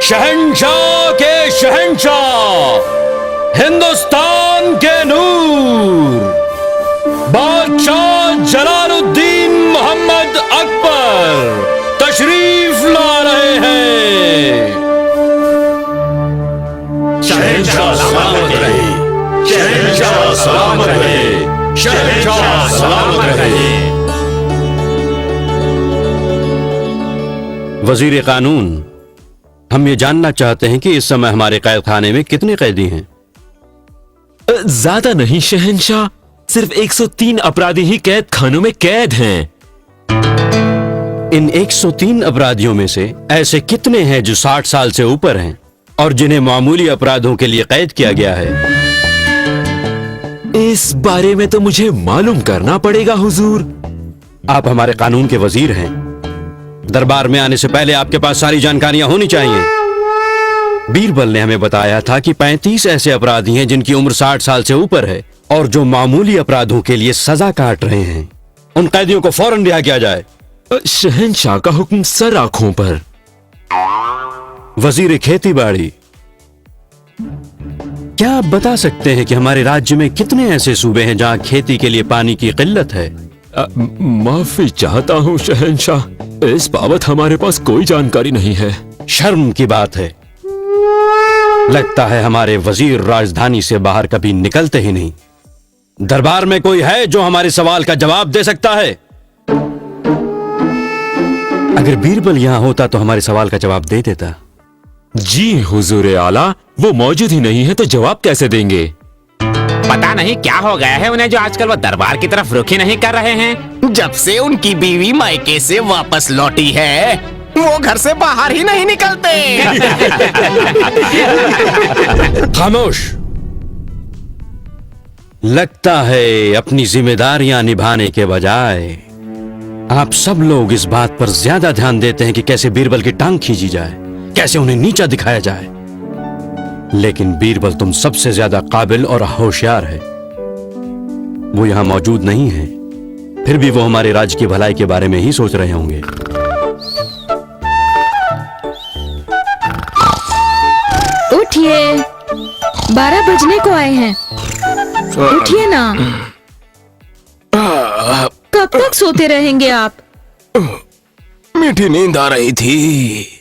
शहंशाह के शहंशाह, हिंदुस्तान के नूर, बादशाह जलालुद्दीन मोहम्मद अकबर तशरीफ ला रहे हैं। शहंशाह सलामत रहे, शहंशाह सलामत रहे, शहंशाह सलामत रहे। वजीर कानून, हम ये जानना चाहते हैं कि इस समय हमारे कैद खाने में कितने कैदी हैं? ज्यादा नहीं शहंशाह, सिर्फ 103 अपराधी ही कैद खानों में कैद हैं। इन 103 अपराधियों में से ऐसे कितने हैं जो 60 साल से ऊपर हैं और जिन्हें मामूली अपराधों के लिए कैद किया गया है? इस बारे में तो मुझे मालूम करना पड़ेगा हुजूर। आप हमारे कानून के वजीर हैं। दरबार में आने से पहले आपके पास सारी जानकारियां होनी चाहिए। बीरबल ने हमें बताया था कि 35 ऐसे अपराधी हैं जिनकी उम्र 60 साल से ऊपर है और जो मामूली अपराधों के लिए सजा काट रहे हैं। उन कैदियों को फौरन रिहा किया जाए। शहंशाह का हुक्म सर आंखों पर। वजीर खेती बाड़ी, क्या आप बता सकते हैं कि हमारे राज्य में कितने ऐसे सूबे हैं जहां खेती के लिए पानी की किल्लत है? माफी चाहता हूँ शहंशाह, इस बाबत हमारे पास कोई जानकारी नहीं है। शर्म की बात है। लगता है हमारे वजीर राजधानी से बाहर कभी निकलते ही नहीं। दरबार में कोई है जो हमारे सवाल का जवाब दे सकता है? अगर बीरबल यहां होता तो हमारे सवाल का जवाब दे देता। जी हुजूर आला, वो मौजूद ही नहीं है तो जवाब कैसे देंगे? पता नहीं क्या हो गया है उन्हें जो आजकल वो दरबार की तरफ रुख ही नहीं कर रहे हैं। जब से उनकी बीवी मायके से वापस लौटी है, वो घर से बाहर ही नहीं निकलते। खामोश। लगता है अपनी जिम्मेदारियां निभाने के बजाय आप सब लोग इस बात पर ज्यादा ध्यान देते हैं कि कैसे बीरबल की टांग खींची जाए, कैसे उन्हें नीचा दिखाया जाए। लेकिन बीरबल तुम सबसे ज्यादा काबिल और होशियार है। वो यहां मौजूद नहीं है, फिर भी वो हमारे राज्य की भलाई के बारे में ही सोच रहे होंगे। उठिए, 12 बजने को आए हैं। उठिए ना। कब तक सोते रहेंगे आप? मीठी नींद आ रही थी।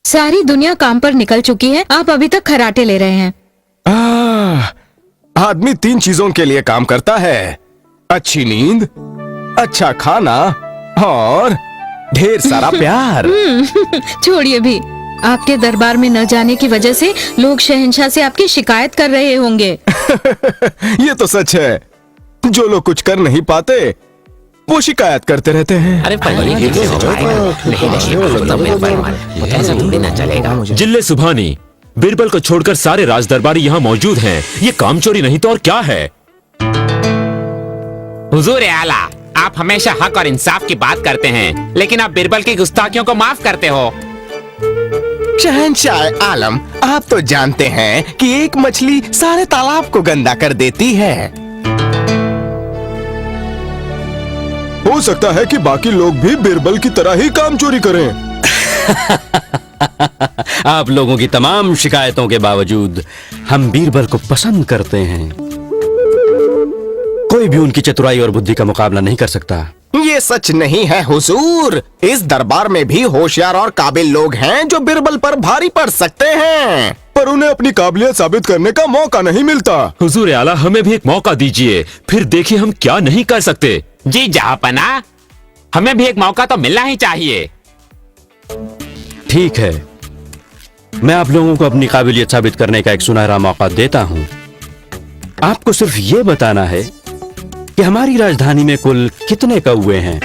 सारी दुनिया काम पर निकल चुकी है, आप अभी तक खर्राटे ले रहे हैं। आदमी 3 चीजों के लिए काम करता है: अच्छी नींद, अच्छा खाना और ढेर सारा प्यार। छोड़िए भी, आपके दरबार में न जाने की वजह से लोग शहंशाह से आपकी शिकायत कर रहे होंगे। ये तो सच है। जो लोग कुछ कर नहीं पाते वो शिकायत करते रहते हैं। अरे जिल्ले सुभानी, बीरबल को छोड़कर सारे राज दरबारी यहाँ मौजूद हैं। ये काम चोरी नहीं तो और क्या है? हुजूर आला, आप हमेशा हक और इंसाफ की बात करते हैं, लेकिन आप बीरबल की गुस्ताखियों को माफ करते हो। शहंशाह आलम, आप तो जानते हैं कि एक मछली सारे तालाब को गंदा कर देती है। हो सकता है कि बाकी लोग भी बीरबल की तरह ही काम चोरी करें। आप लोगों की तमाम शिकायतों के बावजूद हम बीरबल को पसंद करते हैं। कोई भी उनकी चतुराई और बुद्धि का मुकाबला नहीं कर सकता। ये सच नहीं है हुजूर। इस दरबार में भी होशियार और काबिल लोग हैं जो बीरबल पर भारी पड़ सकते हैं, पर उन्हें अपनी काबिलियत साबित करने का मौका नहीं मिलता। हुजूर आला, हमें भी एक मौका दीजिए, फिर देखिए हम क्या नहीं कर सकते। जी जहांपना, हमें भी एक मौका तो मिलना ही चाहिए। ठीक है, मैं आप लोगों को अपनी काबिलियत साबित करने का एक सुनहरा मौका देता हूं। आपको सिर्फ ये बताना है कि हमारी राजधानी में कुल कितने कौवे हैं।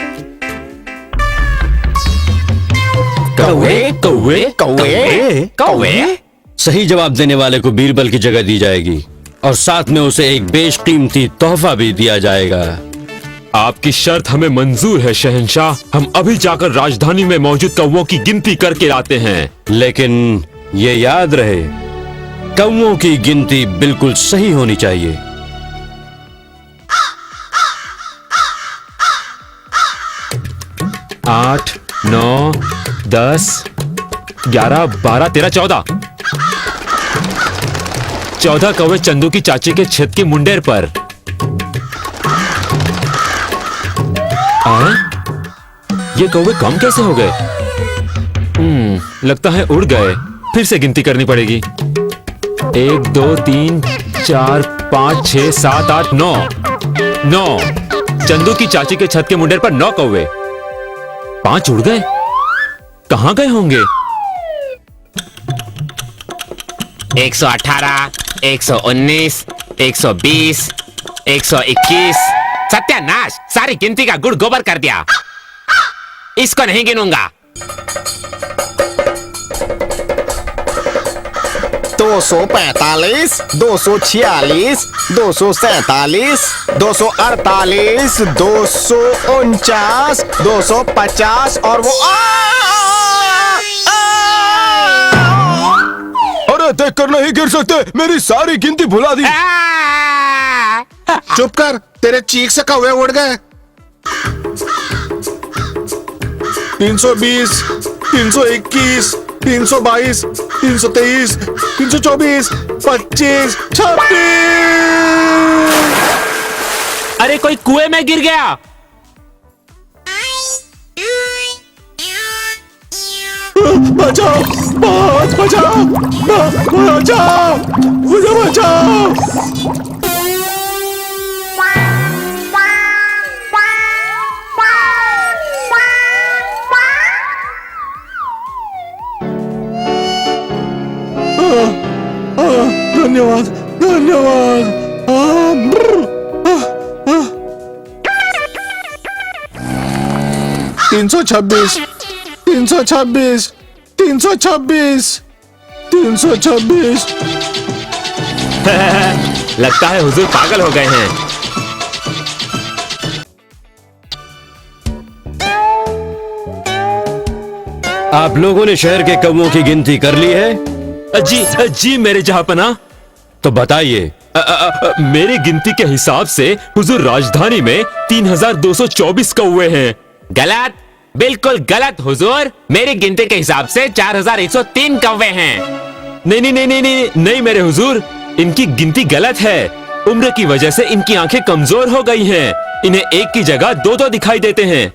कौवे कौवे कौवे कौवे। सही जवाब देने वाले को बीरबल की जगह दी जाएगी और साथ में उसे एक बेशकीमती तोहफा भी दिया जाएगा। आपकी शर्त हमें मंजूर है शहंशाह। हम अभी जाकर राजधानी में मौजूद कौवों की गिनती करके लाते हैं। लेकिन ये याद रहे, कौवों की गिनती बिल्कुल सही होनी चाहिए। आठ, 9, 10, 11, 12, 13, 14। 14 कौवे चंदू की चाची के छत की मुंडेर पर। ये कौवे कम कैसे हो गए? लगता है उड़ गए। फिर से गिनती करनी पड़ेगी। 1, 2, 3, 4, 5, 6, 7, 8, 9। 9 चंदू की चाची के छत के मुंडेर पर 9 कौवे। 5 उड़ गए। कहां गए होंगे? 118, 119, 120, 121। सत्यानाश, सारी गिनती का गुड़ गोबर कर दिया। इसको नहीं गिनूंगा। 245, 246, 247, 248, 249, 250 और वो अरे देख कर नहीं गिर सकते, मेरी सारी गिनती भुला दी। चुप कर, तेरे चीख से कौवे उड़ गए। 320, 321, 322, 323, 324, 25, 26। अरे कोई कुएं में गिर गया। बचाओ, बचाओ, बचाओ, मुझे बचाओ। धन्यवाद, धन्यवाद। 326, 326, 326, 326। लगता है हुजूर पागल हो गए हैं। आप लोगों ने शहर के कौवों की गिनती कर ली है? जी जी मेरे जहांपना। तो बताइए। मेरी गिनती के हिसाब से हुजूर राजधानी में 3224 कौवे हैं। गलत, बिल्कुल गलत हुजूर। मेरी गिनती के हिसाब से 4103 कौवे हैं। नहीं नहीं नहीं नहीं नहीं नहीं मेरे हुजूर, इनकी गिनती गलत है। उम्र की वजह से इनकी आंखें कमजोर हो गई हैं। इन्हें एक की जगह 2-2 दिखाई देते हैं।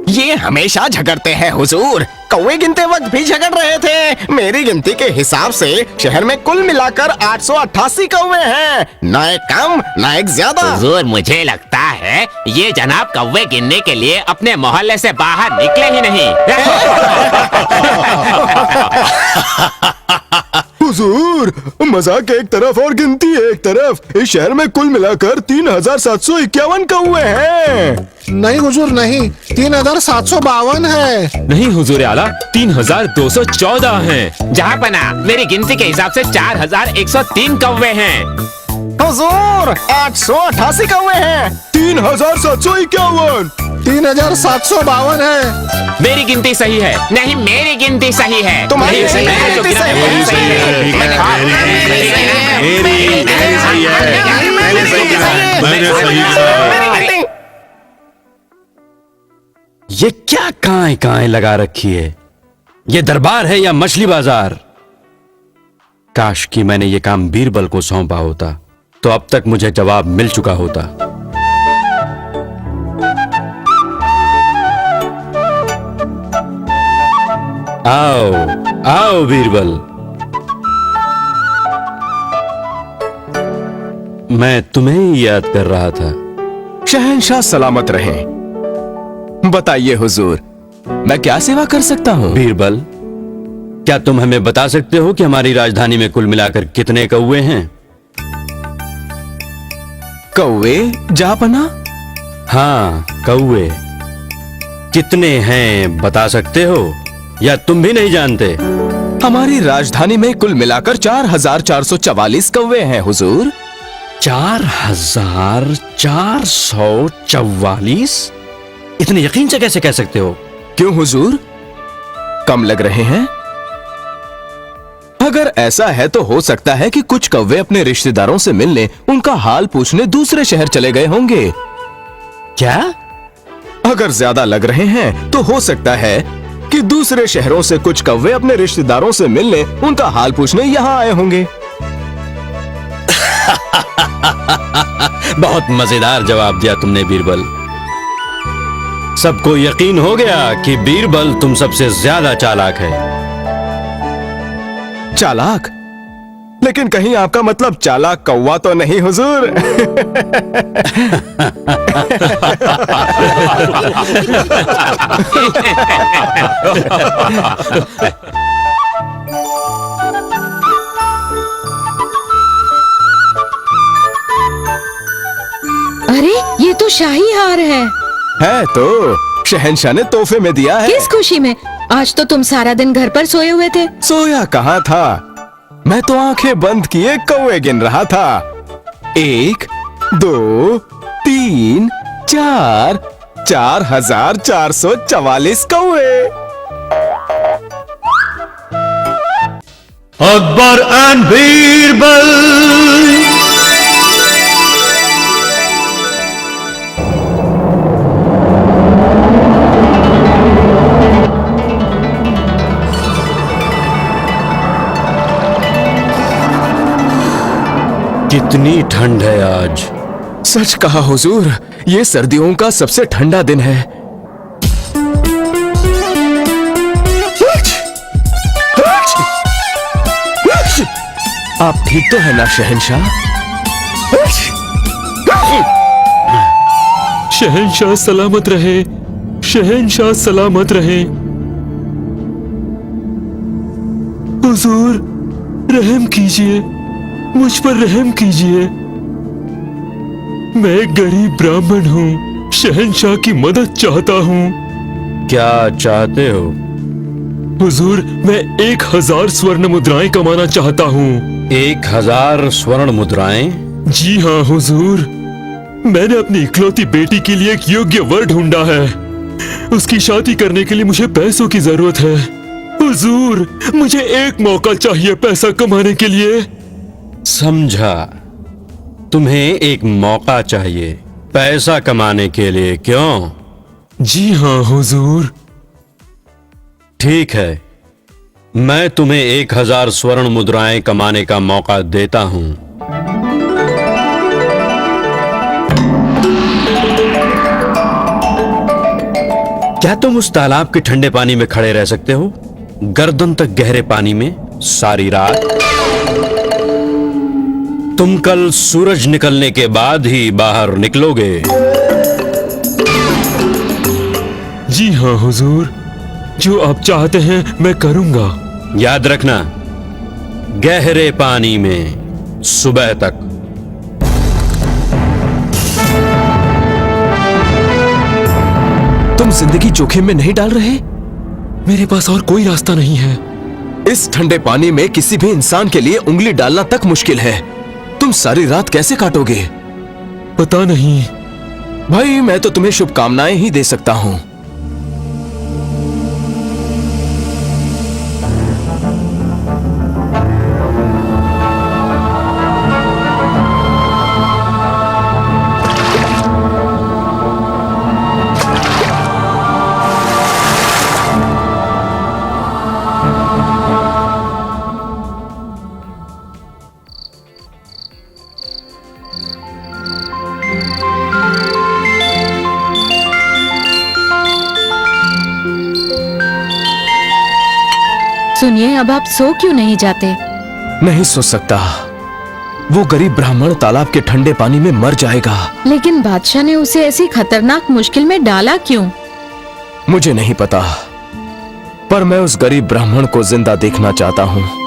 ये हमेशा झगड़ते हैं हुजूर। कौवे गिनते वक्त भी झगड़ रहे थे। मेरी गिनती के हिसाब से शहर में कुल मिलाकर 888 कौवे हैं। ना एक कम ना एक ज्यादा। हुजूर मुझे लगता है ये जनाब कौवे गिनने के लिए अपने मोहल्ले से बाहर निकले ही नहीं। हुजूर, मजाक एक तरफ और गिनती एक तरफ, इस शहर में कुल मिलाकर 3751 कौवे हैं। नहीं हुजूर नहीं, 3752 है। नहीं हुजूर आला, 3214 हैं। जहाँ पना मेरी गिनती के हिसाब से 4103 कौवे हैं। हुजूर 888 कौवे हैं। 3751। 3752 है। मेरी गिनती सही है। नहीं, मेरी गिनती सही है। तुम्हारी मेरी गिनती गिनती सही है। मेरी सही है। मेरी सही है। मैंने सही कहा। ये क्या काएं काएं लगा रखी है? ये दरबार है या मछली बाजार? काश कि मैंने ये काम बीरबल को सौंपा होता तो अब तक मुझे जवाब मिल चुका होता। आओ आओ बीरबल, मैं तुम्हें ही याद कर रहा था। शहंशाह सलामत रहें। बताइए हुजूर, मैं क्या सेवा कर सकता हूँ? बीरबल, क्या तुम हमें बता सकते हो कि हमारी राजधानी में कुल मिलाकर कितने कौवे हैं? कौवे जापना? हाँ, कौवे कितने हैं बता सकते हो या तुम भी नहीं जानते? हमारी राजधानी में कुल मिलाकर 4444 कौवे हैं हुजूर। 4444? इतने यकीन से कैसे कह सकते हो? क्यों हुजूर, कम लग रहे हैं? अगर ऐसा है तो हो सकता है कि कुछ कौवे अपने रिश्तेदारों से मिलने, उनका हाल पूछने दूसरे शहर चले गए होंगे। क्या? अगर ज्यादा लग रहे हैं तो हो सकता है कि दूसरे शहरों से कुछ कौवे अपने रिश्तेदारों से मिलने, उनका हाल पूछने यहाँ आए होंगे। बहुत मजेदार जवाब दिया तुमने बीरबल। सबको यकीन हो गया कि बीरबल तुम सबसे ज्यादा चालाक है। चालाक? लेकिन कहीं आपका मतलब चालाक कौवा तो नहीं हुजूर? अरे ये तो शाही हार है। तो शहंशाह ने तोहफे में दिया है। किस खुशी में? आज तो तुम सारा दिन घर पर सोए हुए थे। सोया कहाँ था, मैं तो आंखें बंद किए कौवे गिन रहा था। 1, 2, 3, 4, 4,444 कौवे। अकबर एंड बीरबल। कितनी ठंड है आज। सच कहा हुजूर, ये सर्दियों का सबसे ठंडा दिन है। आप ठीक तो है ना शहंशाह? शहंशाह सलामत रहे, शहंशाह सलामत रहे। हुजूर रहम कीजिए, मुझ पर रहम कीजिए। मैं एक गरीब ब्राह्मण हूँ, शहंशाह की मदद चाहता हूँ। क्या चाहते हो? हुजूर मैं 1000 स्वर्ण मुद्राएं कमाना चाहता हूँ। 1000 स्वर्ण मुद्राएं? जी हाँ हुजूर, मैंने अपनी इकलौती बेटी के लिए एक योग्य वर ढूंढा है। उसकी शादी करने के लिए मुझे पैसों की जरूरत है। हुजूर मुझे एक मौका चाहिए पैसा कमाने के लिए। समझा, तुम्हें एक मौका चाहिए पैसा कमाने के लिए, क्यों? जी हाँ हुजूर। ठीक है, मैं तुम्हें 1000 स्वर्ण मुद्राएं कमाने का मौका देता हूं। क्या तुम उस तालाब के ठंडे पानी में खड़े रह सकते हो, गर्दन तक गहरे पानी में सारी रात? तुम कल सूरज निकलने के बाद ही बाहर निकलोगे। जी हाँ हुजूर, जो आप चाहते हैं मैं करूंगा। याद रखना, गहरे पानी में सुबह तक। तुम जिंदगी जोखिम में नहीं डाल रहे? मेरे पास और कोई रास्ता नहीं है। इस ठंडे पानी में किसी भी इंसान के लिए उंगली डालना तक मुश्किल है। तुम सारी रात कैसे काटोगे? पता नहीं। भाई मैं तो तुम्हें शुभकामनाएं ही दे सकता हूं। सुनिए, अब आप सो क्यों नहीं जाते? नहीं सो सकता। वो गरीब ब्राह्मण तालाब के ठंडे पानी में मर जाएगा। लेकिन बादशाह ने उसे ऐसी खतरनाक मुश्किल में डाला क्यों? मुझे नहीं पता, पर मैं उस गरीब ब्राह्मण को जिंदा देखना चाहता हूँ।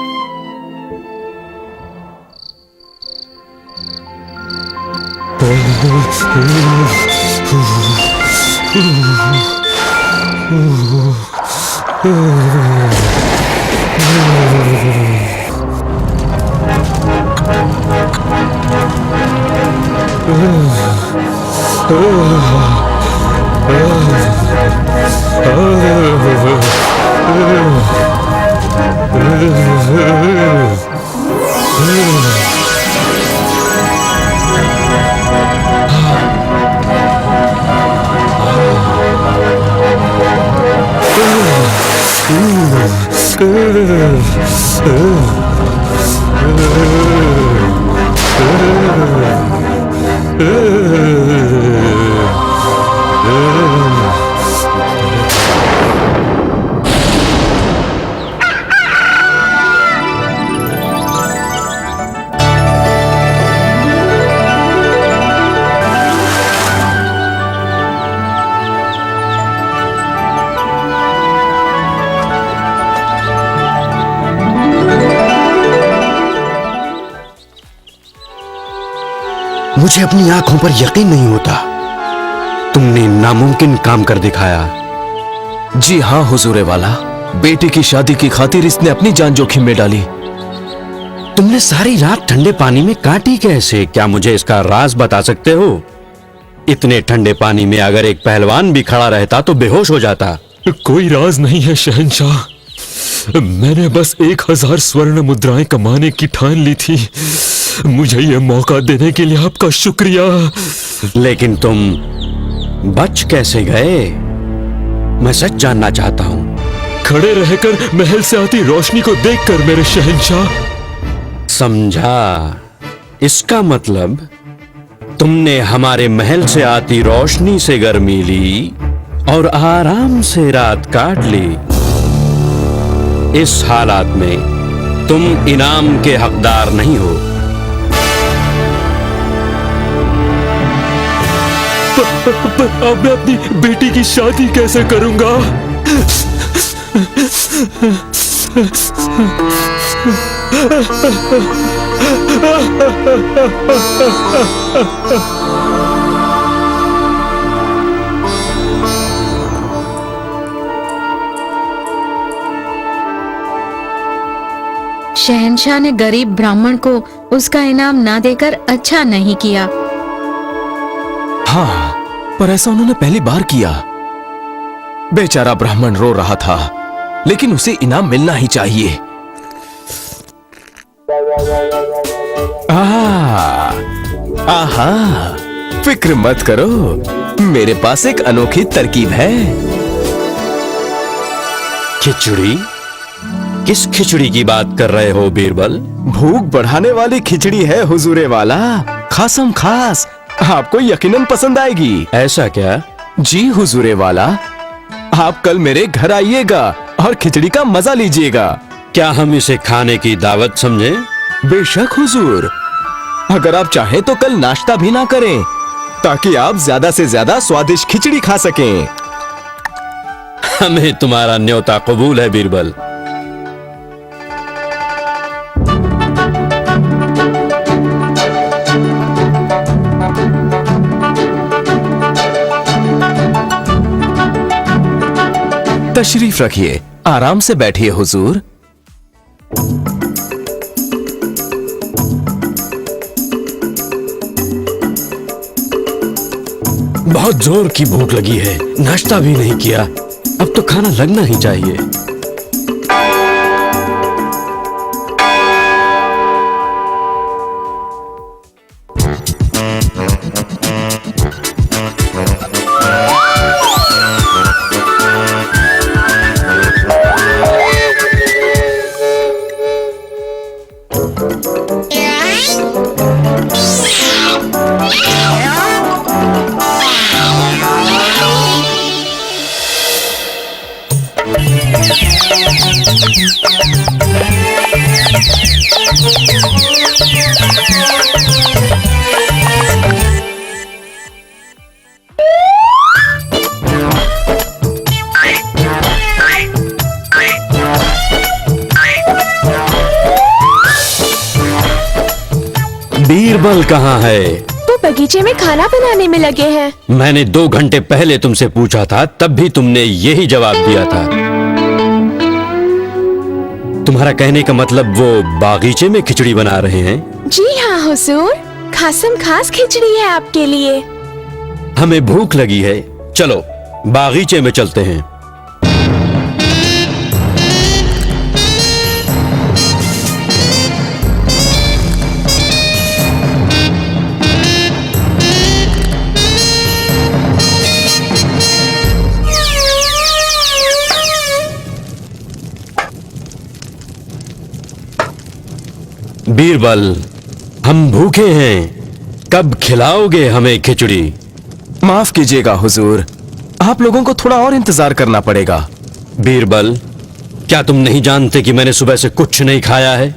मुझे अपनी आंखों पर यकीन नहीं होता। तुमने नामुमकिन काम कर दिखाया। जी हाँ हुजूरे वाला, बेटे की शादी की खातिर इसने अपनी जान जोखिम में डाली। तुमने सारी रात ठंडे पानी में काटी कैसे? क्या मुझे इसका राज बता सकते हो? इतने ठंडे पानी में अगर एक पहलवान भी खड़ा रहता तो बेहोश हो जाता। कोई राज नहीं है शहंशाह, मैंने बस 1000 स्वर्ण मुद्राएं कमाने की ठान ली थी। मुझे यह मौका देने के लिए आपका शुक्रिया। लेकिन तुम बच कैसे गए? मैं सच जानना चाहता हूं। खड़े रहकर महल से आती रोशनी को देखकर मेरे शहंशाह। समझा। इसका मतलब तुमने हमारे महल से आती रोशनी से गर्मी ली और आराम से रात काट ली। इस हालात में तुम इनाम के हकदार नहीं हो। अब मैं अपनी बेटी की शादी कैसे करूंगा? शहंशाह ने गरीब ब्राह्मण को उसका इनाम ना देकर अच्छा नहीं किया। हाँ, पर ऐसा उन्होंने पहली बार किया। बेचारा ब्राह्मण रो रहा था, लेकिन उसे इनाम मिलना ही चाहिए। आहा, फिक्र मत करो, मेरे पास एक अनोखी तरकीब है। खिचड़ी? किस खिचड़ी की बात कर रहे हो बीरबल? भूख बढ़ाने वाली खिचड़ी है हुजूरे वाला, खासम खास। आपको यकीनन पसंद आएगी। ऐसा क्या? जी हुजूरे वाला, आप कल मेरे घर आइएगा और खिचड़ी का मजा लीजिएगा। क्या हम इसे खाने की दावत समझें? बेशक हुजूर, अगर आप चाहें तो कल नाश्ता भी ना करें, ताकि आप ज्यादा से ज्यादा स्वादिष्ट खिचड़ी खा सकें। हमें तुम्हारा न्योता कबूल है बीरबल। तशरीफ रखिए, आराम से बैठिए हुजूर। बहुत जोर की भूख लगी है, नाश्ता भी नहीं किया। अब तो खाना लगना ही चाहिए। बीरबल कहाँ है? वो बगीचे में खाना बनाने में लगे हैं। मैंने 2 घंटे पहले तुमसे पूछा था, तब भी तुमने यही जवाब दिया था। तुम्हारा कहने का मतलब वो बागीचे में खिचड़ी बना रहे हैं? जी हाँ हुजूर, खासम खास खिचड़ी है आपके लिए। हमें भूख लगी है, चलो बागीचे में चलते हैं। बीरबल, हम भूखे हैं, कब खिलाओगे हमें खिचड़ी? माफ कीजिएगा हुजूर, आप लोगों को थोड़ा और इंतजार करना पड़ेगा। बीरबल, क्या तुम नहीं जानते कि मैंने सुबह से कुछ नहीं खाया है?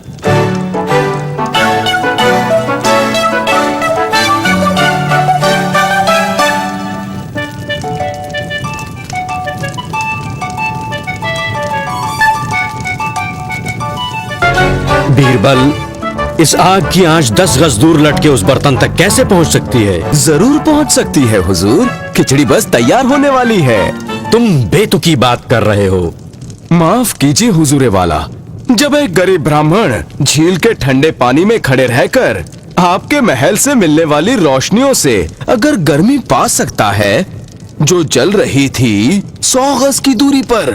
बीरबल, इस आग की आंच 10 गज दूर लटके उस बर्तन तक कैसे पहुंच सकती है? जरूर पहुंच सकती है हुजूर, खिचड़ी बस तैयार होने वाली है। तुम बेतुकी बात कर रहे हो। माफ कीजिए हुजूरे वाला, जब एक गरीब ब्राह्मण झील के ठंडे पानी में खड़े रहकर आपके महल से मिलने वाली रोशनियों से अगर गर्मी पा सकता है जो जल रही थी 100 गज की दूरी पर,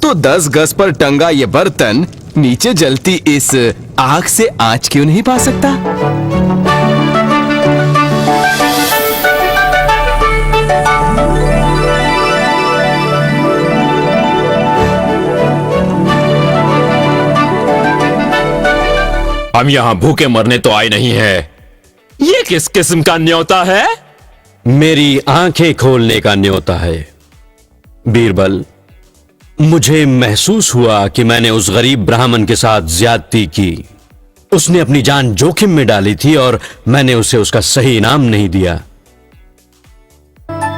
तो 10 गज पर टंगा ये बर्तन नीचे जलती इस आग से आंच क्यों नहीं पा सकता? हम यहाँ भूखे मरने तो आए नहीं है। ये किस किस्म का न्योता है? मेरी आंखें खोलने का न्योता है। बीरबल, मुझे महसूस हुआ कि मैंने उस गरीब ब्राह्मण के साथ ज्यादती की। उसने अपनी जान जोखिम में डाली थी और मैंने उसे उसका सही इनाम नहीं दिया।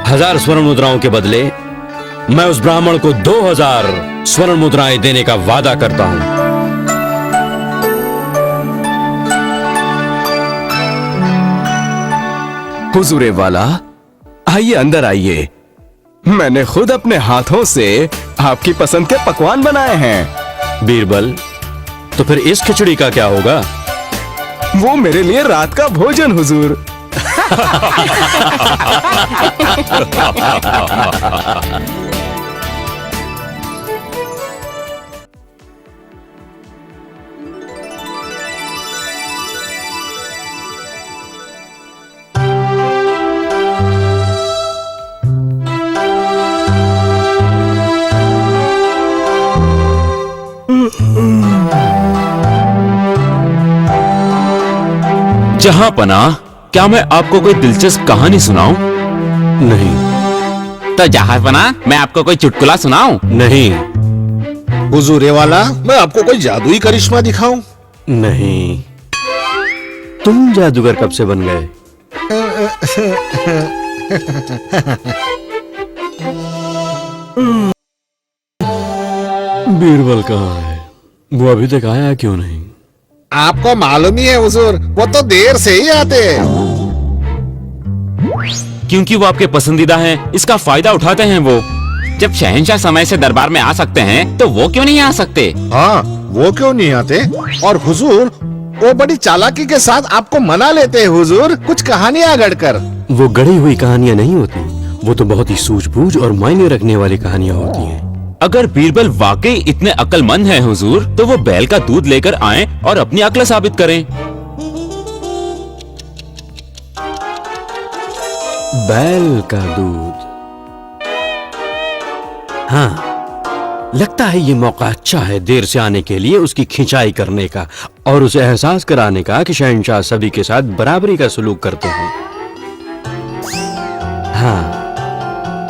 1000 स्वर्ण मुद्राओं के बदले मैं उस ब्राह्मण को 2000 स्वर्ण मुद्राएं देने का वादा करता हूं। हुजूरे वाला, आइए अंदर आइए। मैंने खुद अपने हाथों से आपकी पसंद के पकवान बनाए हैं। बीरबल, तो फिर इस खिचड़ी का क्या होगा? वो मेरे लिए रात का भोजन हुजूर। जहां पना, क्या मैं आपको कोई दिलचस्प कहानी सुनाऊं? नहीं। तो जहांपना, मैं आपको कोई चुटकुला सुनाऊं? नहीं। हुजूरे वाला, मैं आपको कोई जादुई करिश्मा दिखाऊं? नहीं। तुम जादूगर कब से बन गए? बीरबल कहाँ है? वो अभी तक आया क्यों नहीं? आपको मालूम ही है हुजूर, वो तो देर से ही आते हैं। क्योंकि वो आपके पसंदीदा हैं, इसका फायदा उठाते हैं वो। जब शहंशाह समय से दरबार में आ सकते हैं, तो वो क्यों नहीं आ सकते? हाँ, वो क्यों नहीं आते? और हुजूर, वो बड़ी चालाकी के साथ आपको मना लेते हैं हुजूर, कुछ कहानियां गढ़कर। वो गढ़ी हुई कहानियां नहीं होती, वो तो बहुत ही सूझबूझ और मायने रखने वाली कहानियां होती हैं। अगर बीरबल वाकई इतने अक्लमंद हैं हुजूर, तो वो बैल का दूध लेकर आएं और अपनी अक्ल साबित करें। बैल का दूध? हाँ, लगता है ये मौका अच्छा है देर से आने के लिए उसकी खिंचाई करने का और उसे एहसास कराने का कि शहंशाह सभी के साथ बराबरी का सलूक करते हैं। हाँ,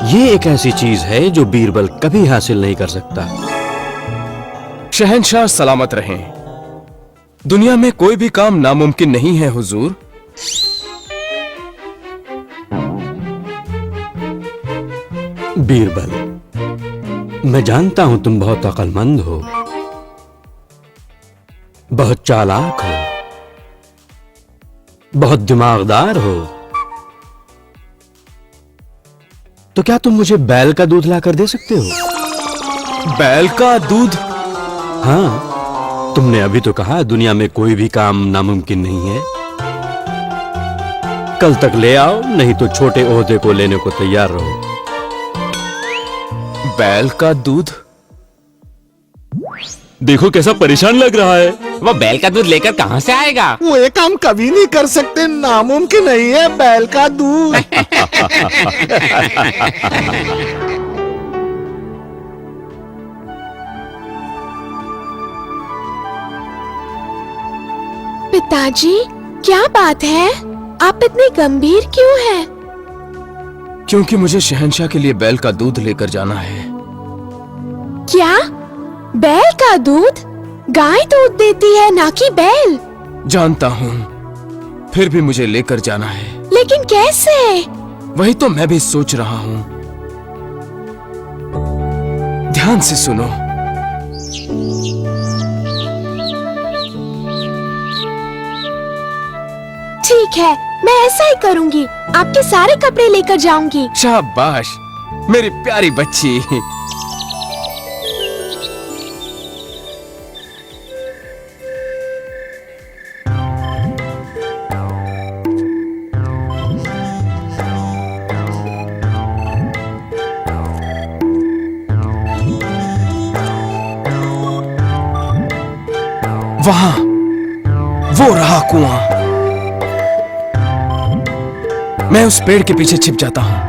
ये एक ऐसी चीज है जो बीरबल कभी हासिल नहीं कर सकता। शहंशाह सलामत रहें। दुनिया में कोई भी काम नामुमकिन नहीं है हुजूर। बीरबल, मैं जानता हूं तुम बहुत अक्लमंद हो, बहुत चालाक हो, बहुत दिमागदार हो। तो क्या तुम मुझे बैल का दूध लाकर दे सकते हो? बैल का दूध? हाँ, तुमने अभी तो कहा दुनिया में कोई भी काम नामुमकिन नहीं है। कल तक ले आओ, नहीं तो छोटे ओहदे को लेने को तैयार रहो। बैल का दूध? देखो कैसा परेशान लग रहा है। वो बैल का दूध लेकर कहाँ से आएगा? वो ये काम कभी नहीं कर सकते, नामुमकिन नहीं है बैल का दूध। पिताजी, क्या बात है? आप इतने गंभीर क्यों हैं? क्योंकि मुझे शहंशाह के लिए बैल का दूध लेकर जाना है। क्या? बैल का दूध? गाय दूध देती है, ना कि बैल। जानता हूँ, फिर भी मुझे लेकर जाना है। लेकिन कैसे? वही तो मैं भी सोच रहा हूँ। ध्यान से सुनो। ठीक है, मैं ऐसा ही करूँगी। आपके सारे कपड़े लेकर जाऊंगी। शाबाश मेरी प्यारी बच्ची। वहां वो रहा कुआं। मैं उस पेड़ के पीछे छिप जाता हूं।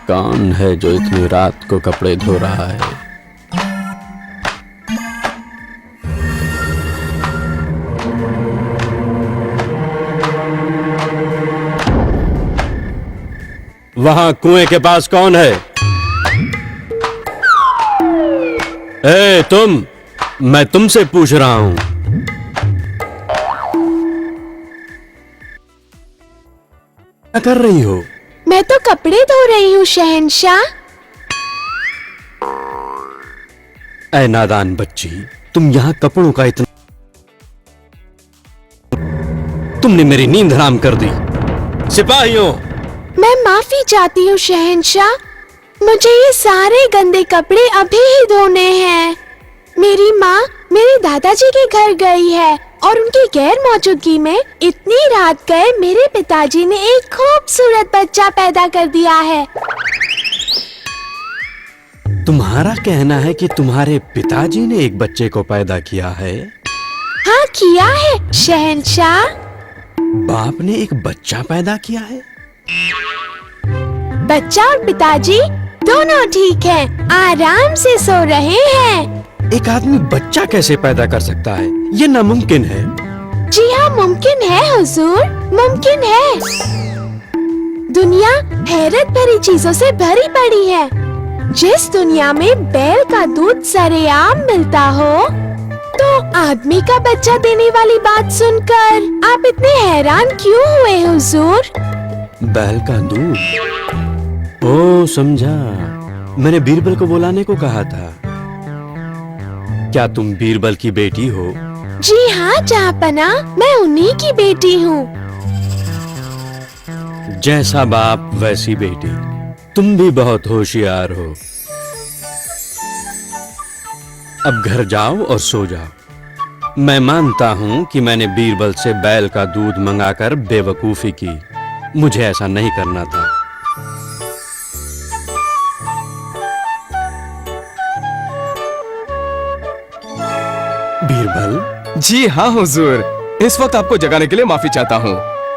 कौन है जो इतनी रात को कपड़े धो रहा है? वहां कुएं के पास कौन है? ए तुम, मैं तुमसे पूछ रहा हूं। क्या कर रही हो? मैं तो कपड़े धो रही हूँ शहंशाह। ऐ नादान बच्ची, तुम यहाँ कपड़ों का इतना, तुमने मेरी नींद हराम कर दी। सिपाहियों, मैं माफी चाहती हूँ शहंशाह, मुझे ये सारे गंदे कपड़े अभी ही धोने हैं। मेरी माँ मेरे दादाजी के घर गई है और उनकी गैर मौजूदगी में इतनी रात गए मेरे पिताजी ने एक खूबसूरत बच्चा पैदा कर दिया है। तुम्हारा कहना है कि तुम्हारे पिताजी ने एक बच्चे को पैदा किया है? हाँ किया है शहंशाह। बाप ने एक बच्चा पैदा किया है? बच्चा और पिताजी दोनों ठीक हैं, आराम से सो रहे हैं। एक आदमी बच्चा कैसे पैदा कर सकता है? ये नामुमकिन है। जी हाँ मुमकिन है हुजूर, मुमकिन है। दुनिया हैरत भरी चीजों से भरी पड़ी है। जिस दुनिया में बैल का दूध सरेआम मिलता हो, तो आदमी का बच्चा देने वाली बात सुनकर आप इतने हैरान क्यों हुए हुजूर? बैल का दूध? ओ समझा, मैंने बीरबल को बुलाने को कहा था। क्या तुम बीरबल की बेटी हो? जी हाँ जहाँपना, मैं उन्हीं की बेटी हूँ। जैसा बाप वैसी बेटी, तुम भी बहुत होशियार हो। अब घर जाओ और सो जाओ। मैं मानता हूं कि मैंने बीरबल से बैल का दूध मंगाकर बेवकूफी की। मुझे ऐसा नहीं करना था। बीरबल? जी हाँ हुजूर, इस वक्त आपको जगाने के लिए माफी चाहता हूँ,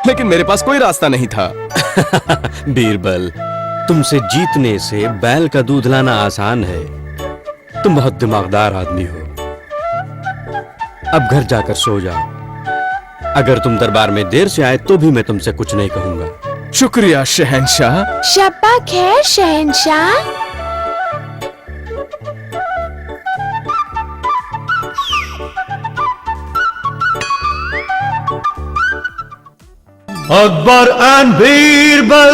लेकिन मेरे पास कोई रास्ता नहीं था। बीरबल, तुमसे जीतने से बैल का दूध लाना आसान है। तुम बहुत दिमागदार आदमी हो। अब घर जाकर सो जाओ। अगर तुम दरबार में देर से आए तो भी मैं तुमसे कुछ नहीं कहूंगा। शुक्रिया शहंशाह। शब्बा खैर शहंशाह। अकबर एंड बीरबल।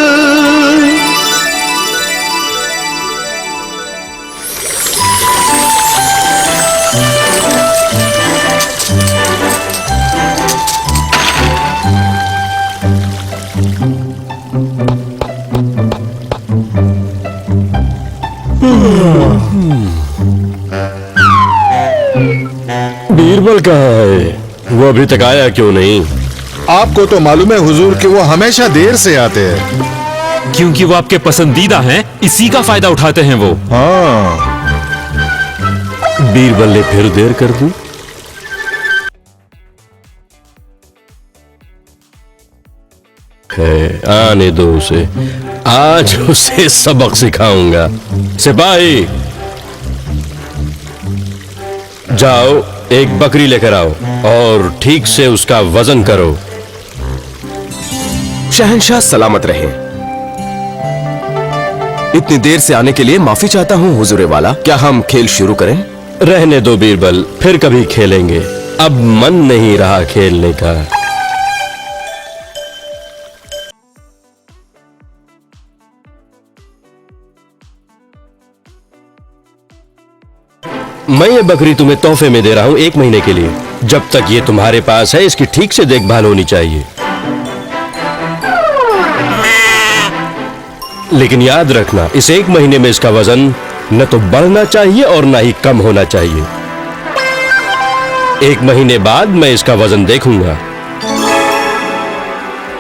बीरबल कहाँ है? वो अभी तक आया क्यों नहीं? आपको तो मालूम है हुजूर कि वो हमेशा देर से आते हैं। क्योंकि वो आपके पसंदीदा हैं, इसी का फायदा उठाते हैं वो। हाँ। बीरबल ने फिर देर कर दी। आने दो उसे, आज उसे सबक सिखाऊंगा। सिपाही, जाओ एक बकरी लेकर आओ और ठीक से उसका वजन करो। शहंशाह सलामत रहे। इतनी देर से आने के लिए माफी चाहता हूँ हुजूरे वाला। क्या हम खेल शुरू करें? रहने दो बीरबल, फिर कभी खेलेंगे। अब मन नहीं रहा खेलने का। मैं ये बकरी तुम्हें तोहफे में दे रहा हूं 1 महीने के लिए। जब तक ये तुम्हारे पास है, इसकी ठीक से देखभाल होनी चाहिए। लेकिन याद रखना, इस 1 महीने में इसका वजन न तो बढ़ना चाहिए और न ही कम होना चाहिए। 1 महीने बाद मैं इसका वजन देखूंगा।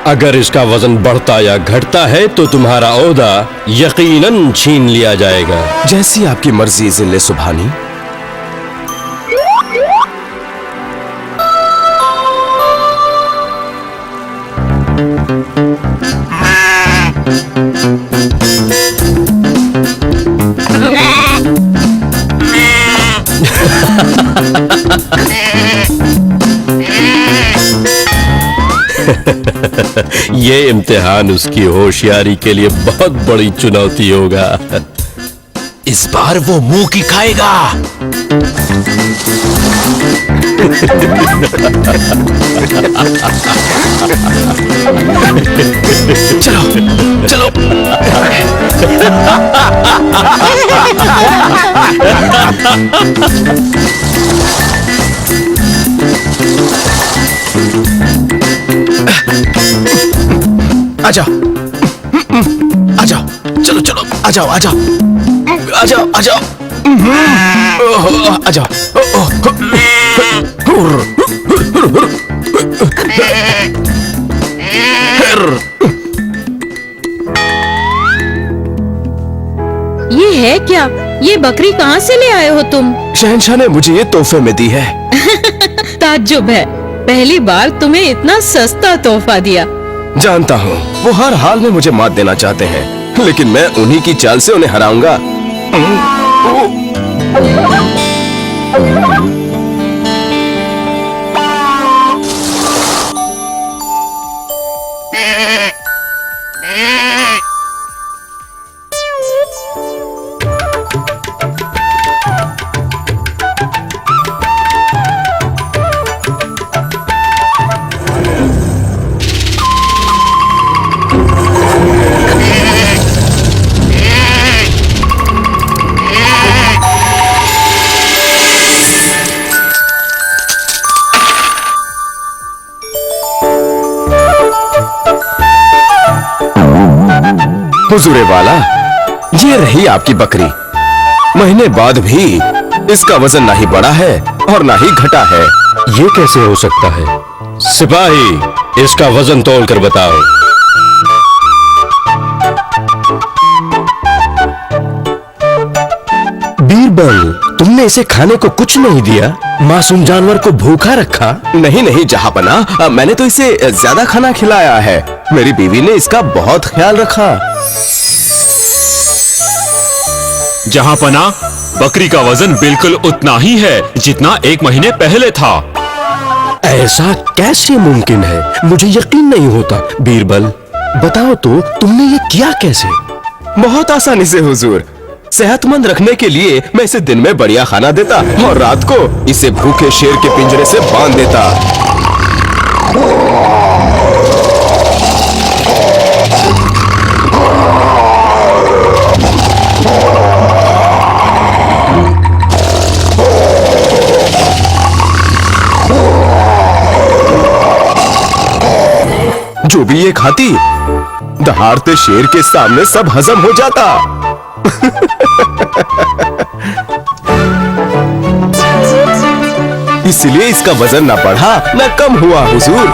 अगर इसका वजन बढ़ता या घटता है तो तुम्हारा ओहदा यकीनन छीन लिया जाएगा। जैसी आपकी मर्जी जिले सुभानी। ये इम्तिहान उसकी होशियारी के लिए बहुत बड़ी चुनौती होगा। इस बार वो मुंह की खाएगा। चलो चलो। आजाओ आजाओ, चलो चलो, आजाओ आजाओ आजाओ आजाओ आजाओ। ये है क्या? ये बकरी कहाँ से ले आए हो तुम? शहंशाह ने मुझे ये तोहफे में दी है। ताज्जुब है, पहली बार तुम्हें इतना सस्ता तोहफा दिया। जानता हूँ वो हर हाल में मुझे मात देना चाहते हैं, लेकिन मैं उन्हीं की चाल से उन्हें हराऊंगा। हुजूरे वाला, ये रही आपकी बकरी। महीने बाद भी इसका वजन ना ही बढ़ा है और ना ही घटा है। ये कैसे हो सकता है? सिपाही, इसका वजन तौल कर बताओ। बीरबल, तुमने इसे खाने को कुछ नहीं दिया? मासूम जानवर को भूखा रखा? नहीं नहीं जहांपना, मैंने तो इसे ज्यादा खाना खिलाया है। मेरी बीवी ने इसका बहुत ख्याल रखा। जहांपना, बकरी का वजन बिल्कुल उतना ही है जितना 1 महीने पहले था। ऐसा कैसे मुमकिन है? मुझे यकीन नहीं होता। बीरबल, बताओ तो तुमने ये किया कैसे? बहुत आसानी से हुजूर। सेहतमंद रखने के लिए मैं इसे दिन में बढ़िया खाना देता और रात को इसे भूखे शेर के पिंजरे से बांध देता। जो भी ये खाती, दहाड़ते शेर के सामने सब हजम हो जाता। इसलिए इसका वजन ना बढ़ा ना कम हुआ हुजूर।